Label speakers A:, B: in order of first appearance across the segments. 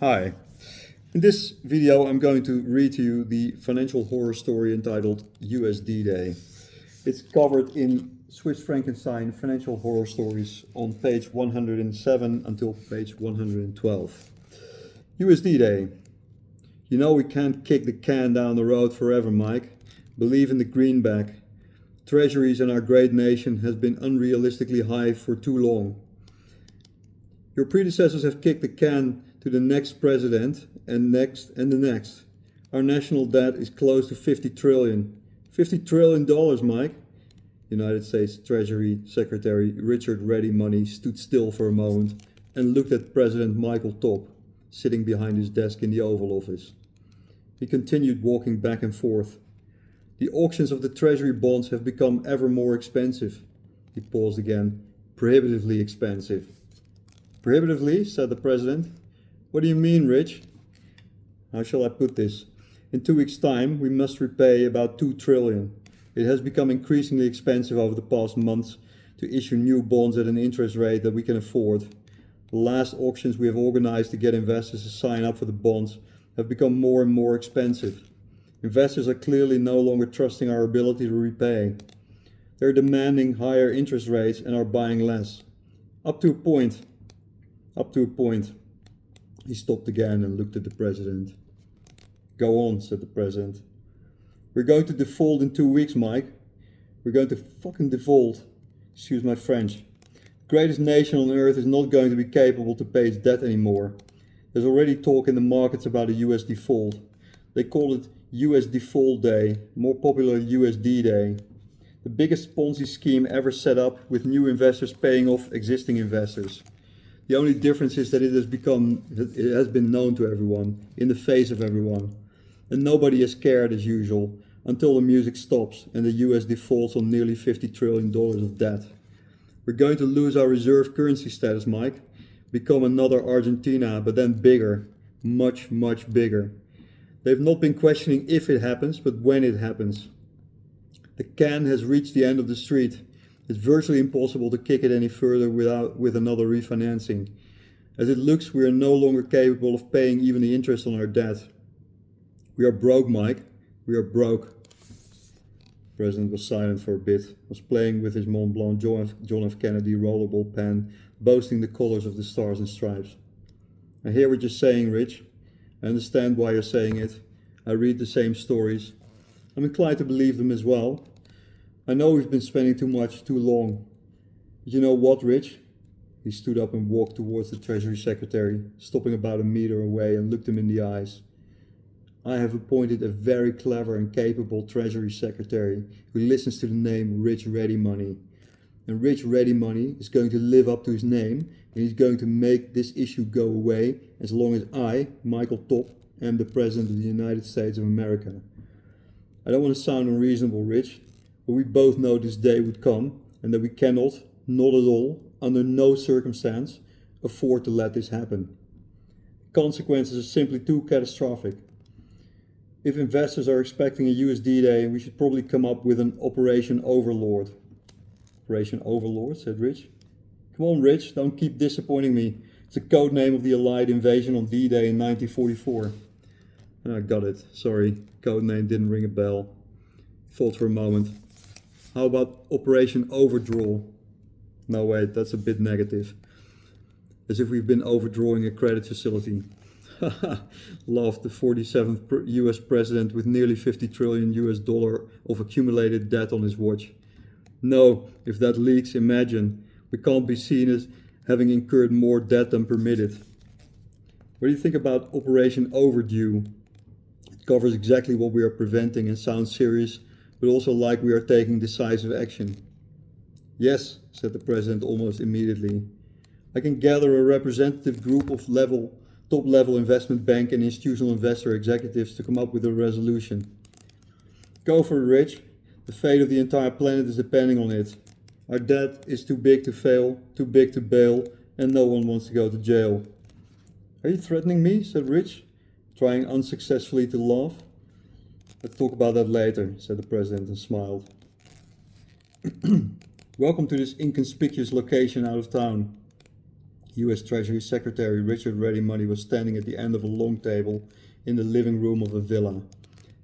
A: Hi. In this video I'm going to read to you the financial horror story entitled USD-Day. It's covered in Swiss Francenstein Financial Horror Stories on page 107 until page 112. USD-Day. You know we can't kick the can down the road forever, Mike. Believe in the greenback. Treasuries in our great nation has been unrealistically high for too long. Your predecessors have kicked the can to the next president and the next. Our national debt is close to 50 trillion. $50 trillion, Mike. United States Treasury Secretary Richard Ready Money stood still for a moment and looked at President Michael Top, sitting behind his desk in the Oval Office. He continued walking back and forth. The auctions of the Treasury bonds have become ever more expensive. He paused again. Prohibitively expensive. Prohibitively, said the president. What do you mean, Rich? How shall I put this? In 2 weeks' time, we must repay about 2 trillion. It has become increasingly expensive over the past months to issue new bonds at an interest rate that we can afford. The last auctions we have organized to get investors to sign up for the bonds have become more and more expensive. Investors are clearly no longer trusting our ability to repay. They're demanding higher interest rates and are buying less. Up to a point. He stopped again and looked at the president. Go on, said the president. We're going to default in 2 weeks, Mike. We're going to fucking default. Excuse my French. The greatest nation on earth is not going to be capable to pay its debt anymore. There's already talk in the markets about a US default. They call it US Default Day, more popular USD-Day. The biggest Ponzi scheme ever set up with new investors paying off existing investors. The only difference is that it has been known to everyone, in the face of everyone. And nobody is scared as usual, until the music stops and the US defaults on nearly $50 trillion of debt. We're going to lose our reserve currency status, Mike. Become another Argentina, but then bigger. Much, much bigger. They've not been questioning if it happens, but when it happens. The can has reached the end of the street. It's virtually impossible to kick it any further with another refinancing. As it looks, we are no longer capable of paying even the interest on our debt. We are broke, Mike. We are broke. The president was silent for a bit, was playing with his Mont Blanc John F. Kennedy rollerball pen, boasting the colors of the stars and stripes. I hear what you're saying, Rich. I understand why you're saying it. I read the same stories. I'm inclined to believe them as well. I know we've been spending too much, too long. But you know what, Rich? He stood up and walked towards the Treasury Secretary, stopping about a meter away and looked him in the eyes. I have appointed a very clever and capable Treasury Secretary who listens to the name Rich Ready Money. And Rich Ready Money is going to live up to his name, and he's going to make this issue go away as long as I, Michael Top, am the President of the United States of America. I don't want to sound unreasonable, Rich, but we both know this day would come and that we cannot, not at all, under no circumstance, afford to let this happen. Consequences are simply too catastrophic. If investors are expecting a USD-Day, we should probably come up with an Operation Overlord. Operation Overlord, said Rich. Come on, Rich, don't keep disappointing me. It's a code name of the Allied invasion on D-Day in 1944. I got it. Sorry, code name didn't ring a bell. Thought for a moment. How about Operation Overdraw? No, wait, that's a bit negative. As if we've been overdrawing a credit facility. Laughed the 47th US president with nearly 50 trillion US dollar of accumulated debt on his watch. No, if that leaks, imagine. We can't be seen as having incurred more debt than permitted. What do you think about Operation Overdue? It covers exactly what we are preventing and sounds serious, but also like we are taking decisive action. Yes, said the president almost immediately. I can gather a representative group of top-level investment bank and institutional investor executives to come up with a resolution. Go for it, Rich. The fate of the entire planet is depending on it. Our debt is too big to fail, too big to bail, and no one wants to go to jail. Are you threatening me? Said Rich, trying unsuccessfully to laugh. Let's talk about that later, said the president and smiled. Welcome to this inconspicuous location out of town. US Treasury Secretary Richard Ready Money was standing at the end of a long table in the living room of a villa.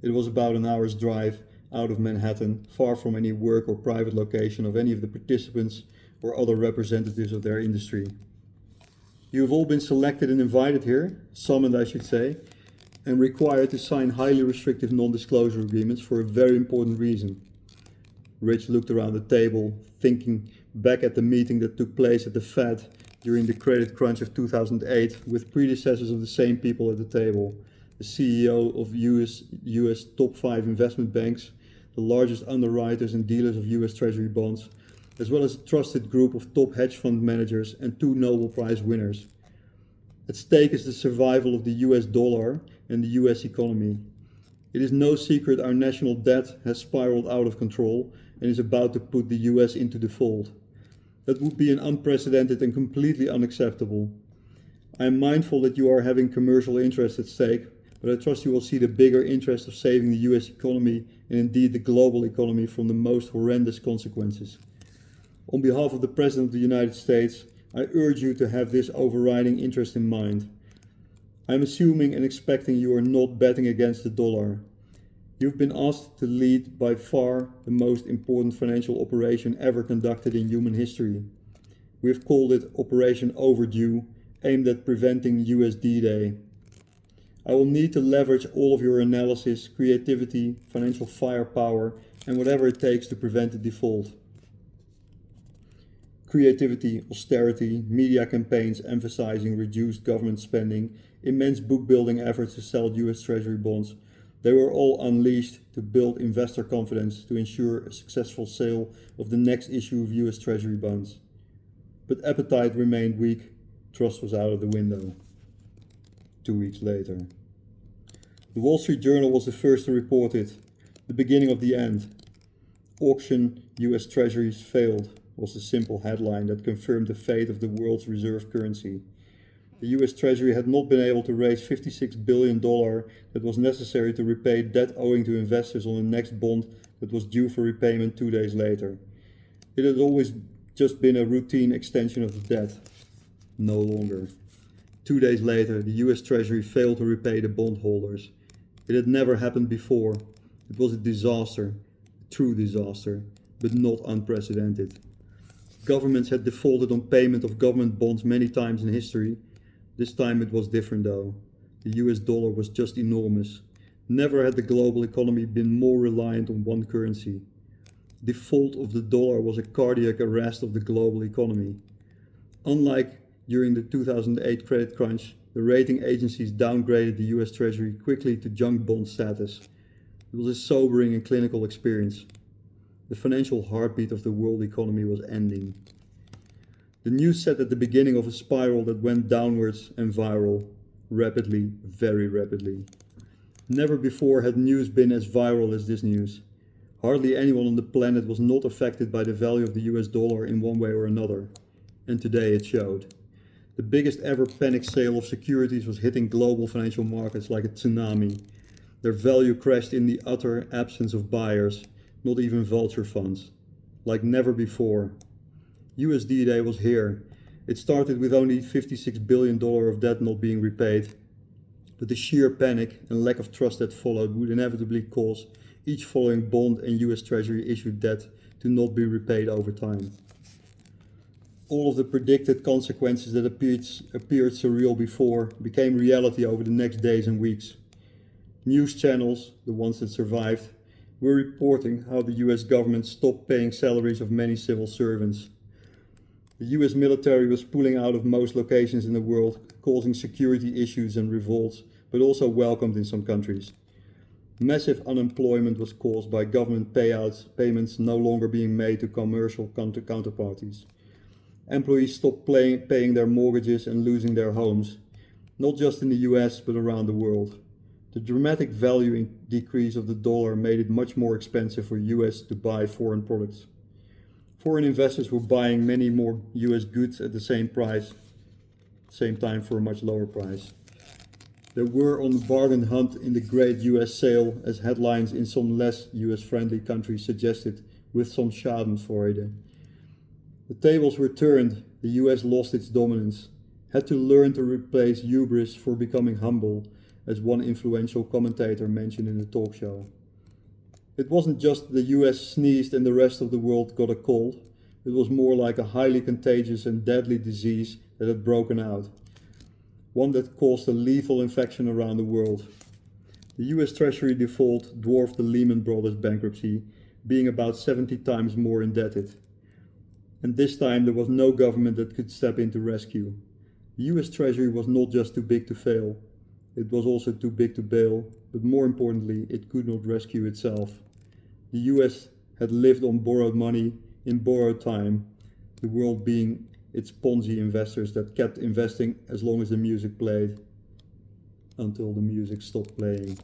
A: It was about an hour's drive out of Manhattan, far from any work or private location of any of the participants or other representatives of their industry. You have all been selected and invited here, summoned I should say, and required to sign highly restrictive non-disclosure agreements for a very important reason. Rich looked around the table, thinking back at the meeting that took place at the Fed during the credit crunch of 2008 with predecessors of the same people at the table. The CEO of US top 5 investment banks, the largest underwriters and dealers of US Treasury bonds, as well as a trusted group of top hedge fund managers and 2 Nobel Prize winners. At stake is the survival of the US dollar and the US economy. It is no secret our national debt has spiraled out of control and is about to put the US into default. That would be an unprecedented and completely unacceptable. I am mindful that you are having commercial interests at stake, but I trust you will see the bigger interest of saving the US economy and indeed the global economy from the most horrendous consequences. On behalf of the President of the United States, I urge you to have this overriding interest in mind. I am assuming and expecting you are not betting against the dollar. You've been asked to lead by far the most important financial operation ever conducted in human history. We have called it Operation Overdue, aimed at preventing USD-Day. I will need to leverage all of your analysis, creativity, financial firepower, and whatever it takes to prevent the default. Creativity, austerity, media campaigns emphasizing reduced government spending, immense book building efforts to sell US Treasury bonds. They were all unleashed to build investor confidence to ensure a successful sale of the next issue of US Treasury bonds. But appetite remained weak, trust was out of the window. 2 weeks later. The Wall Street Journal was the first to report it. The beginning of the end. Auction US Treasuries failed was the simple headline that confirmed the fate of the world's reserve currency. The US Treasury had not been able to raise $56 billion that was necessary to repay debt owing to investors on the next bond that was due for repayment 2 days later. It had always just been a routine extension of the debt. No longer. 2 days later, the US Treasury failed to repay the bondholders. It had never happened before. It was a disaster, a true disaster, but not unprecedented. Governments had defaulted on payment of government bonds many times in history. This time it was different though. The US dollar was just enormous. Never had the global economy been more reliant on one currency. Default of the dollar was a cardiac arrest of the global economy. Unlike during the 2008 credit crunch, the rating agencies downgraded the US Treasury quickly to junk bond status. It was a sobering and clinical experience. The financial heartbeat of the world economy was ending. The news set at the beginning of a spiral that went downwards and viral, rapidly, very rapidly. Never before had news been as viral as this news. Hardly anyone on the planet was not affected by the value of the US dollar in one way or another. And today it showed. The biggest ever panic sale of securities was hitting global financial markets like a tsunami. Their value crashed in the utter absence of buyers, not even vulture funds. Like never before. USD-Day was here. It started with only $56 billion of debt not being repaid. But the sheer panic and lack of trust that followed would inevitably cause each following bond and US Treasury issued debt to not be repaid over time. All of the predicted consequences that appeared surreal before became reality over the next days and weeks. News channels, the ones that survived, were reporting how the US government stopped paying salaries of many civil servants. The US military was pulling out of most locations in the world, causing security issues and revolts, but also welcomed in some countries. Massive unemployment was caused by government payments no longer being made to commercial counterparties. Employees stopped paying their mortgages and losing their homes, not just in the US but around the world. The dramatic value decrease of the dollar made it much more expensive for US to buy foreign products. Foreign investors were buying many more US goods at the same time for a much lower price. They were on the bargain hunt in the great US sale, as headlines in some less US friendly countries suggested, with some schadenfreude. The tables were turned, the US lost its dominance. had to learn to replace hubris for becoming humble, as one influential commentator mentioned in the talk show. It wasn't just the US sneezed and the rest of the world got a cold. It was more like a highly contagious and deadly disease that had broken out. One that caused a lethal infection around the world. The US Treasury default dwarfed the Lehman Brothers bankruptcy, being about 70 times more indebted. And this time there was no government that could step in to rescue. The US Treasury was not just too big to fail, it was also too big to bail, but more importantly, it could not rescue itself. The US had lived on borrowed money in borrowed time, the world being its Ponzi investors that kept investing as long as the music played, until the music stopped playing.